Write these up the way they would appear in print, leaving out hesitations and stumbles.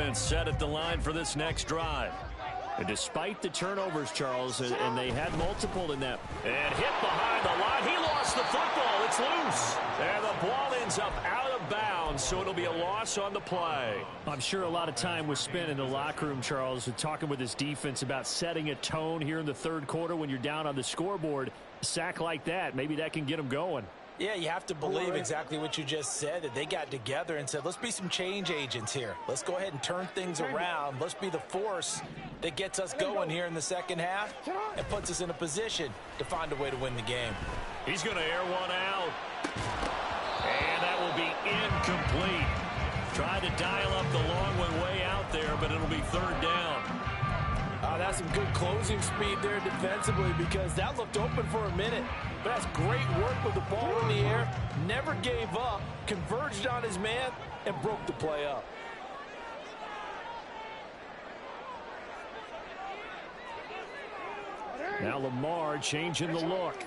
offense set at the line for this next drive. And despite the turnovers, Charles, and they had multiple in that. And hit behind the line. He lost the football. It's loose. And the ball ends up out of bounds, so it'll be a loss on the play. I'm sure a lot of time was spent in the locker room, Charles, talking with his defense about setting a tone here in the third quarter when you're down on the scoreboard. A sack like that, maybe that can get them going. Yeah, you have to believe exactly what you just said, that they got together and said, let's be some change agents here. Let's go ahead and turn things around. Let's be the force that gets us going here in the second half and puts us in a position to find a way to win the game. He's going to air one out. And that will be incomplete. Tried to dial up the long one way out there, but it'll be third down. That's some good closing speed there defensively, because that looked open for a minute. But that's great work with the ball in the air. Never gave up, converged on his man, and broke the play up. Now Lamar changing the look.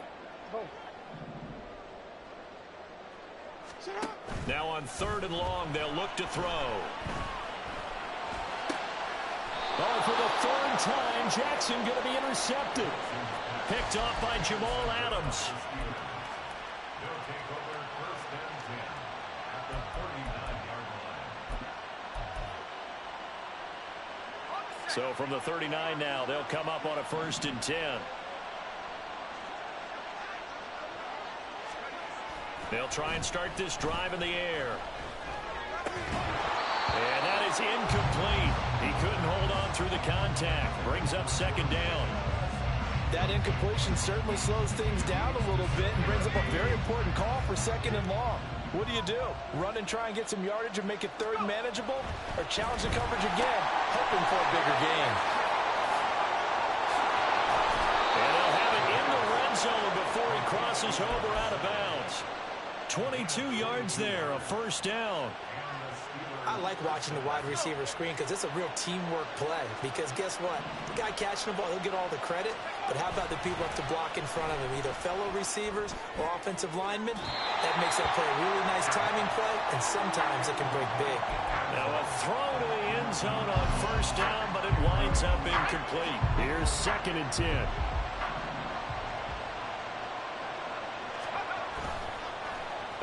Now on third and long, they'll look to throw. Oh, for the third time, Jackson going to be intercepted. Picked off by Jamal Adams. So from the 39 now, they'll come up on a 1st and 10. They'll try and start this drive in the air. And that is incomplete. He couldn't hold on through the contact. Brings up second down. That incompletion certainly slows things down a little bit and brings up a very important call for second and long. What do? Run and try and get some yardage and make it third manageable? Or challenge the coverage again, hoping for a bigger gain? And they'll have it in the red zone before he crosses over out of bounds. 22 yards there, a 1st down. I like watching the wide receiver screen because it's a real teamwork play. Because guess what? The guy catching the ball, he'll get all the credit. But how about the people up to block in front of him, either fellow receivers or offensive linemen? That makes that play a really nice timing play, and sometimes it can break big. Now a throw to the end zone on 1st down, but it winds up incomplete. Here's 2nd and 10.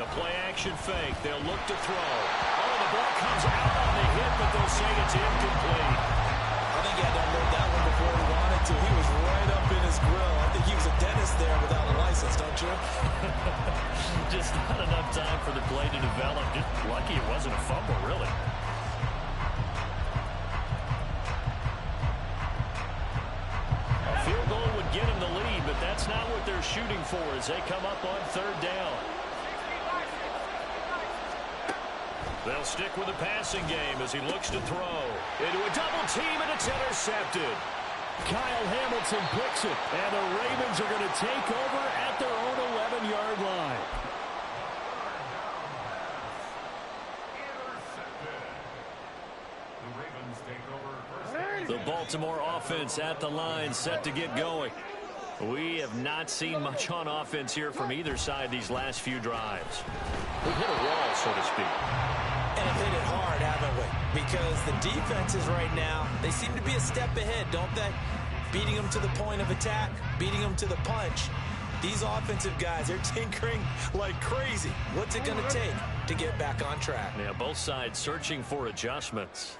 The play-action fake. They'll look to throw. Oh, the ball comes out on the hit, but they'll say it's incomplete. I think he had to unload that one before he wanted to. He was right up in his grill. I think he was a dentist there without a license, don't you? Just not enough time for the play to develop. Just lucky it wasn't a fumble, really. A field goal would get him the lead, but that's not what they're shooting for as they come up on 3rd down. They'll stick with the passing game as he looks to throw. Into a double team, and it's intercepted. Kyle Hamilton picks it, and the Ravens are going to take over at their own 11-yard line. The Baltimore offense at the line, set to get going. We have not seen much on offense here from either side these last few drives. We've hit a wall, so to speak. And have hit it hard, haven't we? Because the defenses right now, they seem to be a step ahead, don't they? Beating them to the point of attack, beating them to the punch. These offensive guys, they're tinkering like crazy. What's it going to take to get back on track? Yeah, both sides searching for adjustments.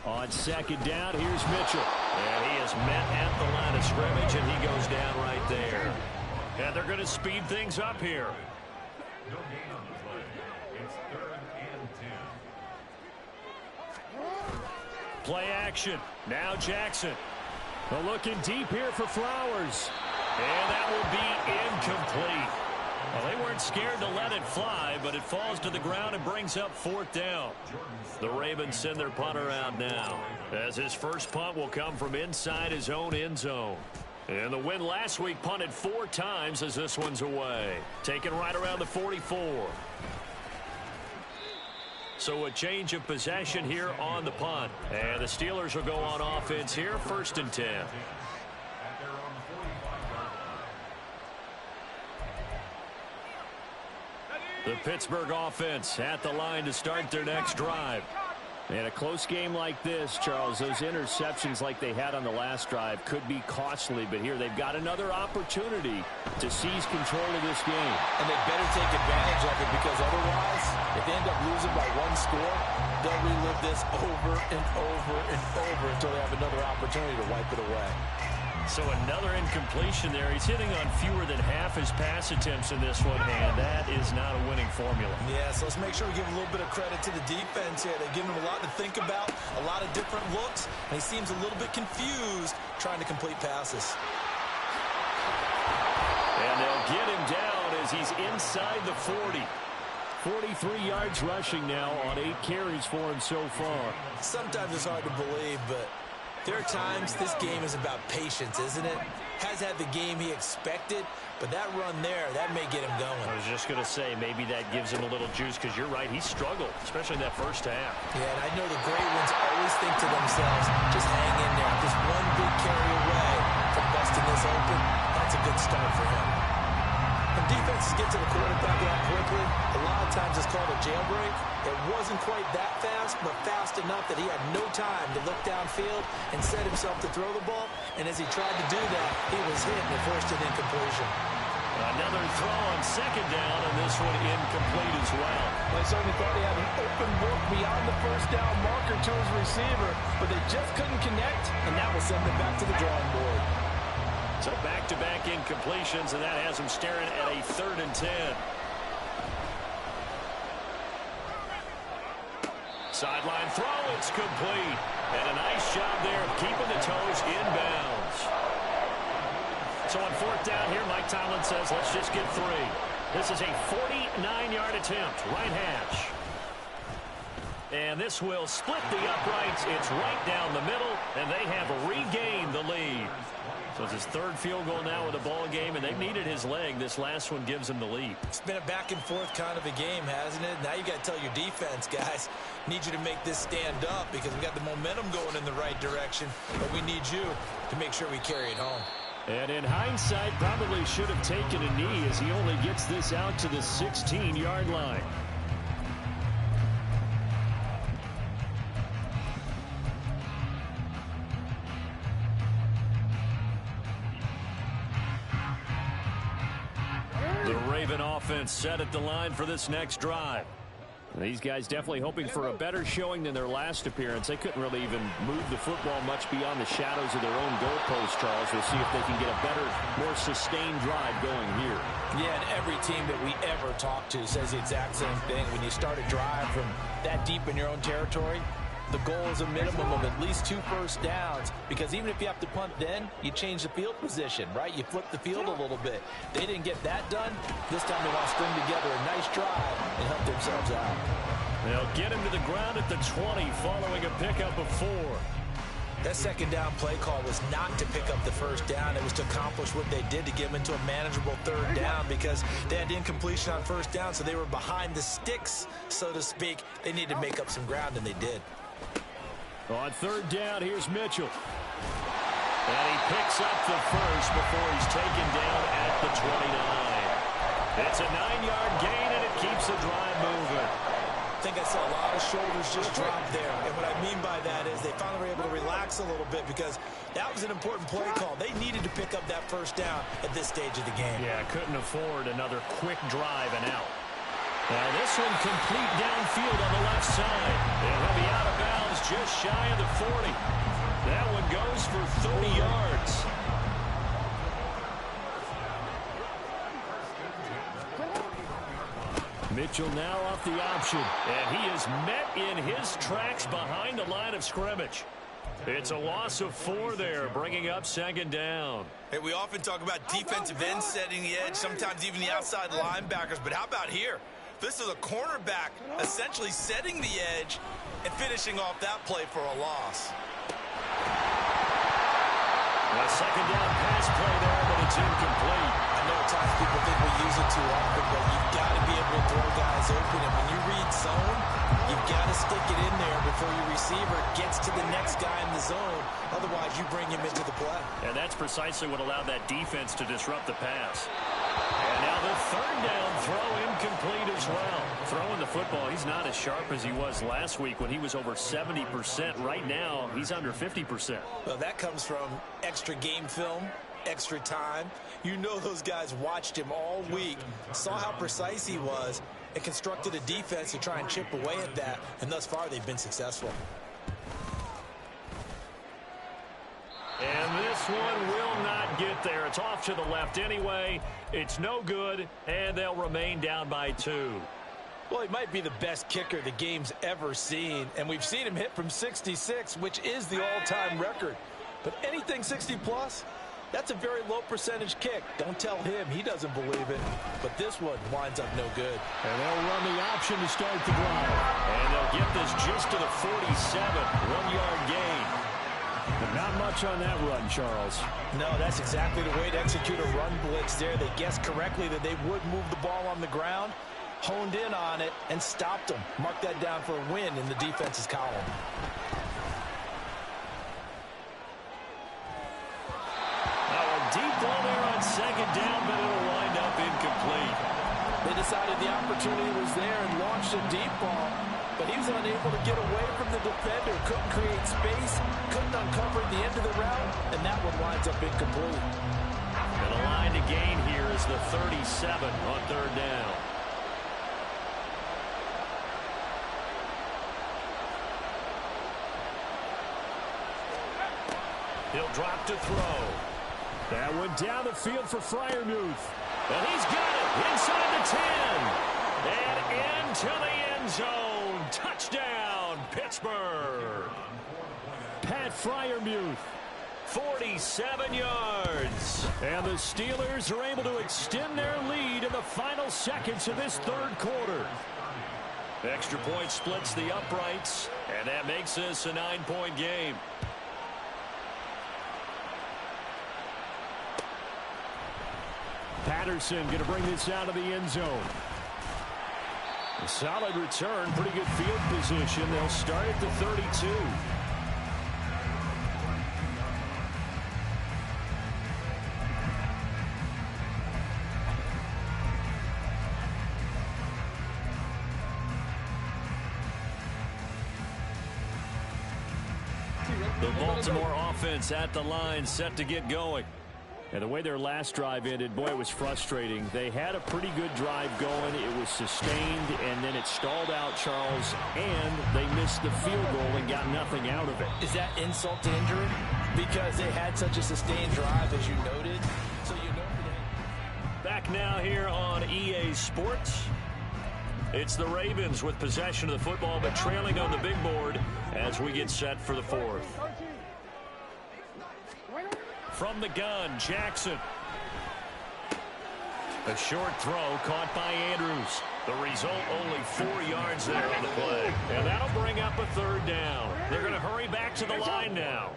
On 2nd down, here's Mitchell. And he is met at the line of scrimmage, and he goes down right there. And they're going to speed things up here. No gain on the play. It's 3rd and 10. Play action. Now Jackson. Looking deep here for Flowers. And that will be incomplete. Well, they weren't scared to let it fly, but it falls to the ground and brings up 4th down. The Ravens send their punter out now, as his first punt will come from inside his own end zone. And the win last week punted 4 times as this one's away. Taken right around the 44. So a change of possession here on the punt. And the Steelers will go on offense here, 1st and 10. The Pittsburgh offense at the line to start their next drive. And a close game like this, Charles, those interceptions like they had on the last drive could be costly. But here they've got another opportunity to seize control of this game. And they better take advantage of it, because otherwise, if they end up losing by one score, they'll relive this over and over and over until they have another opportunity to wipe it away. So another incompletion there. He's hitting on fewer than half his pass attempts in this one, and that is not a winning formula. Yeah, so let's make sure we give a little bit of credit to the defense here. They've given him a lot to think about, a lot of different looks, and he seems a little bit confused trying to complete passes. And they'll get him down as he's inside the 40. 43 yards rushing now on 8 carries for him so far. Sometimes it's hard to believe, but there are times this game is about patience, isn't it? Has had the game he expected, but that run there, that may get him going. I was just going to say, maybe that gives him a little juice, because you're right, he struggled, especially in that first half. Yeah, and I know the great ones always think to themselves, just hang in there. Just one big carry away from busting this open. That's a good start for him. When defenses get to the quarterback that quickly, a lot of times it's called a jailbreak. It wasn't quite that fast, but fast enough that he had no time to look downfield and set himself to throw the ball. And as he tried to do that, he was hit and forced an incompletion. Another throw on second down, and this one incomplete as well. They certainly thought he had an open look beyond the first down marker to his receiver, but they just couldn't connect, and that will send them back to the drawing board. So back-to-back incompletions, and that has him staring at a 3rd and 10. Sideline throw, it's complete. And a nice job there of keeping the toes inbounds. So on 4th down here, Mike Tomlin says, let's just get 3. This is a 49-yard attempt, right hash. And this will split the uprights. It's right down the middle, and they have regained the lead. So it's his 3rd field goal now with the ball game, and they've needed his leg. This last one gives him the lead. It's been a back-and-forth kind of a game, hasn't it? Now you got to tell your defense, guys, need you to make this stand up, because we got the momentum going in the right direction, but we need you to make sure we carry it home. And in hindsight, probably should have taken a knee as he only gets this out to the 16-yard line. Offense set at the line for this next drive. These guys definitely hoping for a better showing than their last appearance. They couldn't really even move the football much beyond the shadows of their own goalpost, Charles. We'll see if they can get a better, more sustained drive going here. Yeah, and every team that we ever talk to says the exact same thing. When you start a drive from that deep in your own territory, the goal is a minimum of at least 2 first downs, because even if you have to punt then, you change the field position, right? You flip the field a little bit. They didn't get that done. This time they want to string together a nice drive and help themselves out. They'll get him to the ground at the 20 following a pickup of 4. That second down play call was not to pick up the first down. It was to accomplish what they did, to get them into a manageable 3rd down, because they had incompletion on first down, so they were behind the sticks, so to speak. They needed to make up some ground, and they did. On 3rd down, here's Mitchell. And he picks up the first before he's taken down at the 29. It's a 9-yard gain, and it keeps the drive moving. I think I saw a lot of shoulders just drop there. And what I mean by that is they finally were able to relax a little bit, because that was an important play call. They needed to pick up that first down at this stage of the game. Yeah, couldn't afford another quick drive and out. Now this one complete downfield on the left side. It'll be out of bounds just shy of the 40. That one goes for 30 yards. Mitchell now off the option, and he is met in his tracks behind the line of scrimmage. It's a loss of 4 there, bringing up 2nd down. Hey, we often talk about defensive ends setting the edge, sometimes even the outside linebackers, but how about here? This is a cornerback essentially setting the edge and finishing off that play for a loss. A 2nd down pass play there, but it's incomplete. I know at times people think we use it too often, but you've got to be able to throw guys open. And when you read zone, you've got to stick it in there before your receiver gets to the next guy in the zone. Otherwise, you bring him into the play. And that's precisely what allowed that defense to disrupt the pass. And now the third down throw incomplete as well. Throwing the football, he's not as sharp as he was last week when he was over 70%. Right now, he's under 50%. Well, that comes from extra game film, extra time. You know those guys watched him all week, saw how precise he was, and constructed a defense to try and chip away at that. And thus far, they've been successful. And this one will not get there. It's off to the left anyway. It's no good, and they'll remain down by 2. Well, he might be the best kicker the game's ever seen, and we've seen him hit from 66, which is the all-time record. But anything 60-plus, that's a very low percentage kick. Don't tell him he doesn't believe it. But this one winds up no good. And they'll run the option to start the drive. And they'll get this just to the 47, 1-yard gain. But not much on that run, Charles. No, that's exactly the way to execute a run blitz there. They guessed correctly that they would move the ball on the ground, honed in on it, and stopped them. Mark that down for a win in the defense's column. Deep ball there on second down, but it'll wind up incomplete. They decided the opportunity was there and launched a deep ball, but he was unable to get away from the defender, couldn't create space, couldn't uncover the end of the route, and that one winds up incomplete. And a line to gain here is the 37 on third down. He'll drop to throw. That went down the field for Freiermuth. And he's got it inside the 10. And into the end zone. Touchdown, Pittsburgh. Pat Freiermuth, 47 yards. And the Steelers are able to extend their lead in the final seconds of this third quarter. Extra point splits the uprights, and that makes this a 9-point game. Patterson going to bring this out of the end zone. A solid return, pretty good field position. They'll start at the 32. The Baltimore offense at the line, set to get going. And the way their last drive ended, boy, it was frustrating. They had a pretty good drive going. It was sustained, and then it stalled out, Charles, and they missed the field goal and got nothing out of it. Is that insult to injury? Because they had such a sustained drive, as you noted. So you know Back now here on EA Sports. It's the Ravens with possession of the football, but trailing on the big board as we get set for the fourth. From the gun, Jackson. A short throw caught by Andrews. The result, only 4 yards there on the play. And that'll bring up a third down. They're going to hurry back to the line now.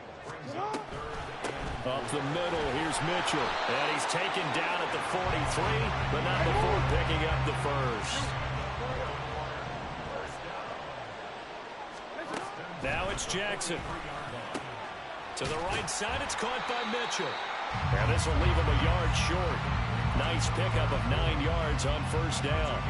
Up the middle, here's Mitchell. And he's taken down at the 43, but not before picking up the first. Now it's Jackson. To the right side, it's caught by Mitchell. And this will leave him a yard short. Nice pickup of 9 yards on first down.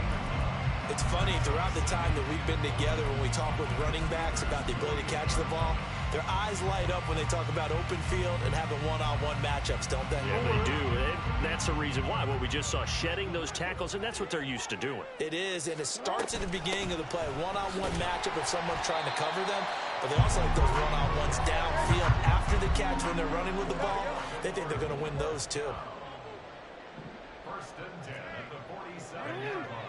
It's funny, throughout the time that we've been together, when we talk with running backs about the ability to catch the ball, their eyes light up when they talk about open field and having one-on-one matchups, don't they? Yeah, they do. That's the reason why. Well, we just saw shedding those tackles, and that's what they're used to doing. It is, and it starts at the beginning of the play. One-on-one matchup if someone's trying to cover them, but they also like those one-on-ones downfield after the catch when they're running with the ball. They think they're going to win those, too. First and 10 at the 47-yard line.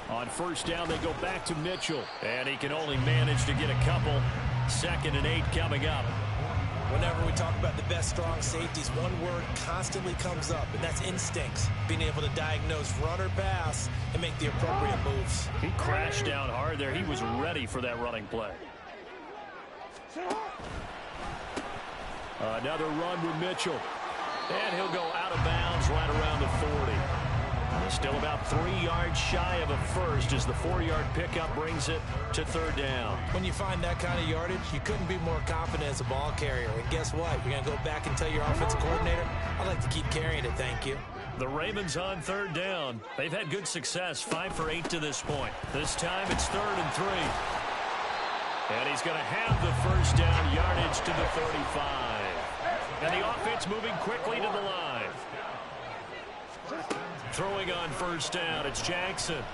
On first down, they go back to Mitchell. And he can only manage to get a couple. 2nd and 8 coming up. Whenever we talk about the best strong safeties, one word constantly comes up, and that's instincts. Being able to diagnose run or pass and make the appropriate moves. He crashed down hard there. He was ready for that running play. Another run with Mitchell. And he'll go out of bounds right around the 40. Still about 3 yards shy of a first as the 4-yard pickup brings it to third down. When you find that kind of yardage, you couldn't be more confident as a ball carrier. And guess what? You're going to go back and tell your offensive coordinator, I'd like to keep carrying it, thank you. The Ravens on third down. They've had good success, 5 for 8 to this point. This time it's 3rd and 3. And he's going to have the first down yardage to the 35. And the offense moving quickly to the line. Throwing on first down, it's Jackson.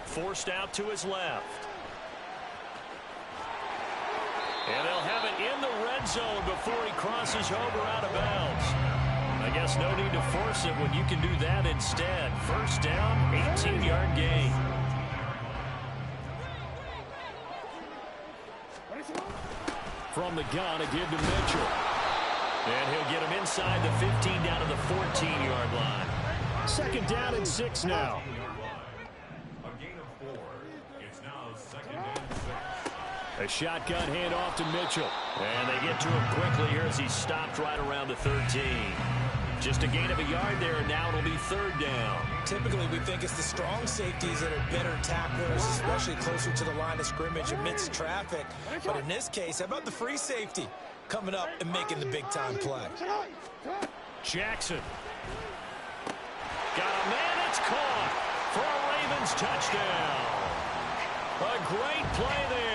Forced out to his left. And they'll have it in the red zone before he crosses over out of bounds. I guess no need to force it when you can do that instead. First down, 18-yard gain. From the gun, a give to Mitchell. And he'll get him inside the 15 down to the 14-yard line. 2nd down and 6 now. A gain of 4. It's now 2nd and 6. A shotgun handoff to Mitchell. And they get to him quickly here as he stopped right around the 13. Just a gain of a yard there, and now it'll be 3rd down. Typically, we think it's the strong safeties that are better tacklers, especially closer to the line of scrimmage amidst traffic. But in this case, how about the free safety coming up and making the big-time play? Jackson. Got a man, it's caught for a Ravens touchdown. A great play there.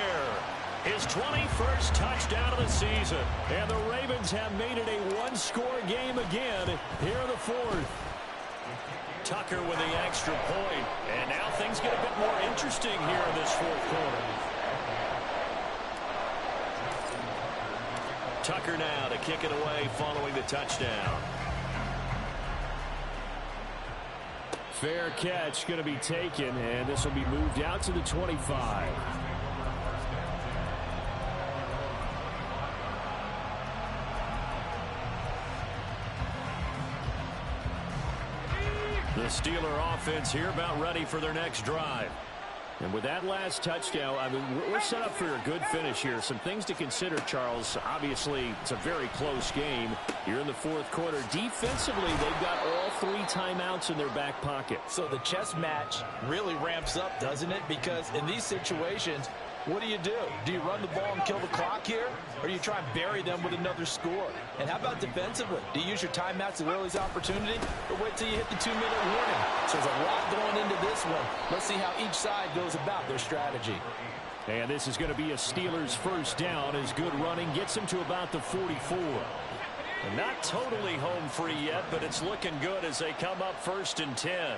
His 21st touchdown of the season. And the Ravens have made it a one-score game again here in the 4th. Tucker with the extra point. And now things get a bit more interesting here in this 4th quarter. Tucker now to kick it away following the touchdown. Fair catch going to be taken, and this will be moved out to the 25. The Steeler offense here about ready for their next drive. And with that last touchdown, I mean, we're set up for a good finish here. Some things to consider, Charles. Obviously, it's a very close game. You're in the 4th quarter. Defensively, they've got all 3 timeouts in their back pocket. So the chess match really ramps up, doesn't it? Because in these situations, what do? Do you run the ball and kill the clock here? Or do you try and bury them with another score? And how about defensively? Do you use your timeouts at early's opportunity? Or wait till you hit the 2-minute warning? So there's a lot going into this one. Let's see how each side goes about their strategy. And this is going to be a Steelers first down as good running gets them to about the 44. And not totally home free yet, but it's looking good as they come up 1st and 10.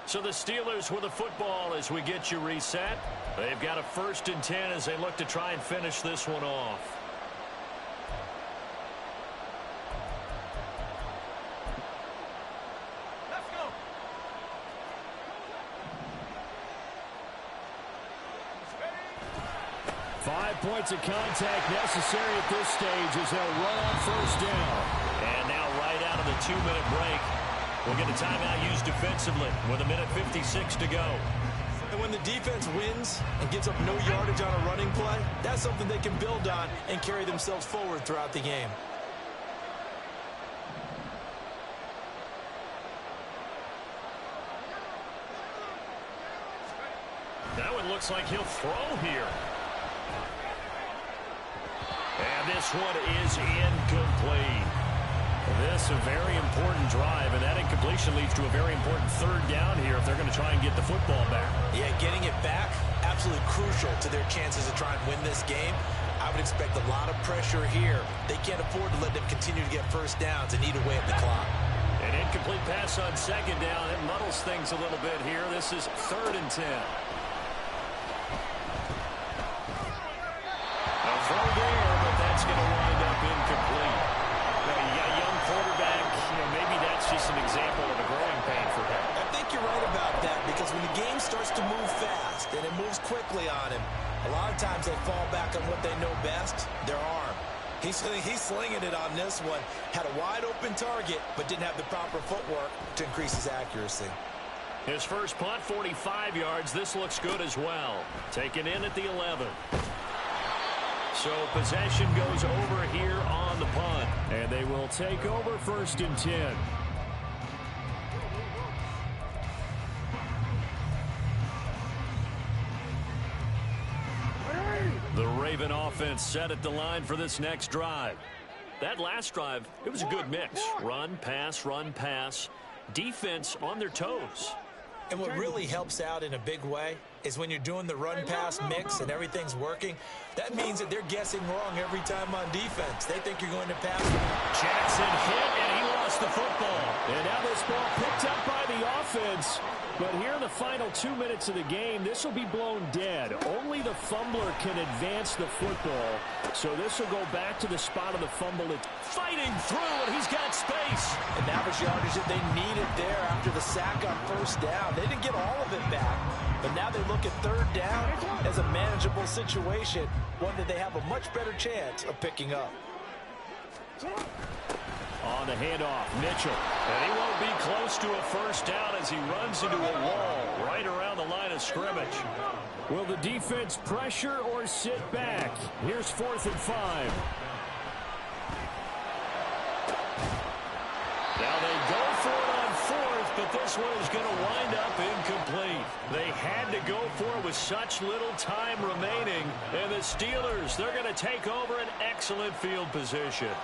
So the Steelers with the football as we get you reset. They've got a 1st and 10 as they look to try and finish this one off. Let's go. 5 points of contact necessary at this stage as they'll run on 1st down. And now right out of the 2-minute break, we'll get a timeout used defensively with 1:56 to go. And when the defense wins and gives up no yardage on a running play, that's something they can build on and carry themselves forward throughout the game. That one looks like he'll throw here. And this one is incomplete. This a very important drive, and that incompletion leads to a very important 3rd down here if they're going to try and get the football back. Yeah, getting it back, absolutely crucial to their chances to try and win this game. I would expect a lot of pressure here. They can't afford to let them continue to get first downs and eat away at the clock. An incomplete pass on 2nd down. It muddles things a little bit here. This is 3rd and 10. A throw there, but that's going to wind up incomplete. Now, you got a young quarterback. Maybe that's just an example of a growing pain for him. I think you're right about that because when the game starts back on what they know best, their arm. He's slinging it on this one. Had a wide open target, but didn't have the proper footwork to increase his accuracy. His first punt, 45 yards. This looks good as well. Taken in at the 11. So possession goes over here on the punt. And they will take over 1st and 10. The Raven offense set at the line for this next drive. That last drive, it was a good mix. Run, pass. Defense on their toes. And what really helps out in a big way is when you're doing the run-pass mix and everything's working, that means that they're guessing wrong every time on defense. They think you're going to pass. Jackson hit, and he lost the football. And now this ball picked up by the offense. But here in the final 2 minutes of the game, this will be blown dead. Only the fumbler can advance the football. So this will go back to the spot of the fumble. Fighting through, and he's got space. And that was yardage that they needed there after the sack on 1st down. They didn't get all of it back, but now they look at 3rd down as a manageable situation, one that they have a much better chance of picking up. On the handoff, Mitchell. And he won't be close to a 1st down as he runs into a wall right around the line of scrimmage. Will the defense pressure or sit back? Here's 4th and 5. Now they go for it on 4th, but this one is going to wind up incomplete. They had to go for it with such little time remaining. And the Steelers, they're going to take over an excellent field position.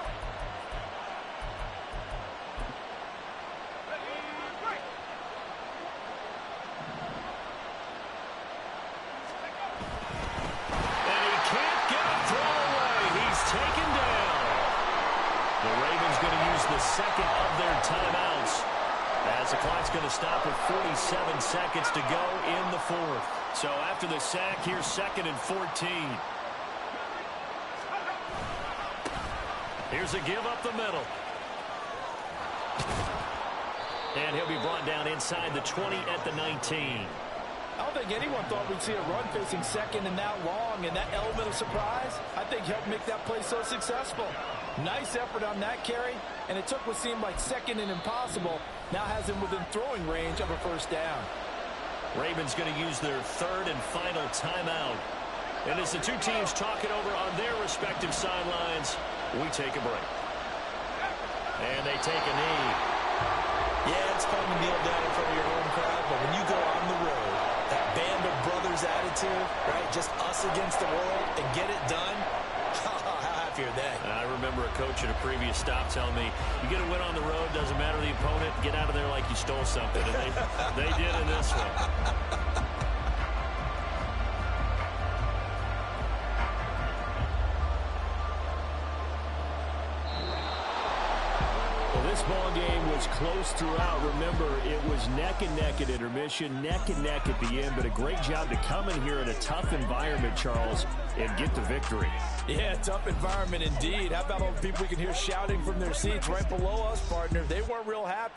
Second of their timeouts as the clock's going to stop with 47 seconds to go in the 4th. So after the sack, here's 2nd and 14. Here's a give up the middle. And he'll be brought down inside the 20 at the 19. I don't think anyone thought we'd see a run facing 2nd and that long, and that element of surprise, I think, helped make that play so successful. Nice effort on that carry, and it took what seemed like 2nd and impossible, now has him within throwing range of a 1st down. Ravens going to use their 3rd and final timeout. And as the two teams talk it over on their respective sidelines, we take a break. And they take a knee. Yeah, it's fun to kneel down in front of your home crowd, but when you go on the road, that band of brothers attitude, right, just us against the world, and get it done, how happy are they? I remember a coach at a previous stop telling me, you get a win on the road, doesn't matter the opponent, get out of there like you stole something. And they did in this one. This ball game was close throughout. Remember, it was neck and neck at intermission, neck and neck at the end, but a great job to come in here in a tough environment, Charles, and get the victory. Yeah, tough environment indeed. How about all the people we can hear shouting from their seats right below us, partner? They weren't real happy.